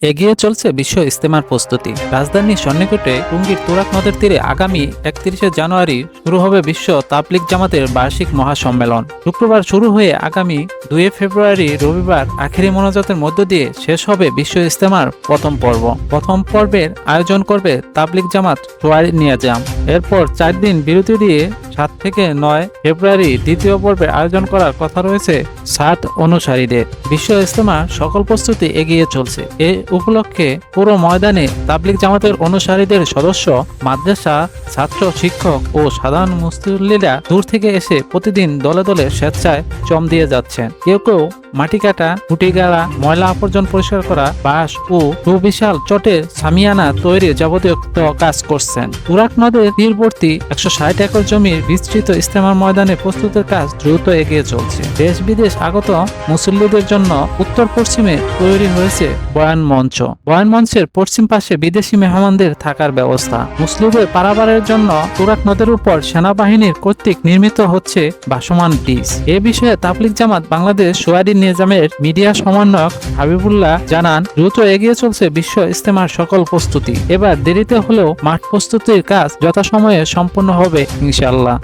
এগিয়ে চলছে বিশ্ব ইজতেমার প্রস্তুতি। রাজধানীর সন্নিকটে টঙ্গীর তুরাগ নদের তীরে আগামী 31শে জানুয়ারি শুরু হবে বিশ্ব তাবলিগ জামাতের বার্ষিক মহাসম্মেলন। শুক্রবার শুরু হয়ে আগামী 2 ফেব্রুয়ারি রবিবার আখেরি মোনাজাতের মধ্য দিয়ে শেষ হবে বিশ্ব ইজতেমার প্রথম পর্ব। প্রথম পর্বের আয়োজন করবে তাবলিগ জামাত সোয়ারি নিয়াজাম। এরপর 4 দিন বিরতি দিয়ে 7 থেকে 9 ফেব্রুয়ারি দ্বিতীয় পর্বের আয়োজন করার কথা রয়েছে 60 অনুসারীদের। বিশ্ব ইজতেমার সকল প্রস্তুতি এগিয়ে চলছে। এ উপলক্ষে পুরো ময়দানে তাবলিগ জামাতের অনুসারীদের সদস্য, মাদ্রাসা, ছাত্র, শিক্ষক ও সাধারণ মুসল্লিরা দূর থেকে এসে প্রতিদিন দলে দলে স্বেচ্ছায় চম দিয়ে যাচ্ছেন। কেউ কেউ মাটি কাটা, খুঁটি গাড়া, ময়লা আবর্জন পরিষ্কার করা, বাঁশ ও সুবিশাল চটের সামিয়ানা তৈরি যাবতীয় কাজ করছেন। তুরাগ নদের তীরবর্তী 160 একর জমির বিস্তৃত ইজতেমার ময়দানে প্রস্তুতের কাজ দ্রুত এগিয়ে চলছে। দেশ বিদেশ আগত মুসল্লিদের জন্য উত্তর পশ্চিমে তৈরি হয়েছে বয়ান মঞ্চ। বয়ান মঞ্চের পশ্চিম পাশে বিদেশি মেহমানদের থাকার ব্যবস্থা। মুসল্লিদের পারাবারের জন্য তুরাগ নদের উপর সেনাবাহিনীর কর্তৃক নির্মিত হচ্ছে ভাসমান ব্রিজ। এ বিষয়ে তাবলিগ জামাত বাংলাদেশ সোয়ারি নিজামের মিডিয়া সমন্বয়ক হাবিবুল্লাহ জানান, দ্রুত এগিয়ে চলছে বিশ্ব ইজতেমার সকল প্রস্তুতি। এবার দেরিতে হলেও মাঠ প্রস্তুতির কাজ যথাসময়ে সম্পন্ন হবে ইনশাআল্লাহ।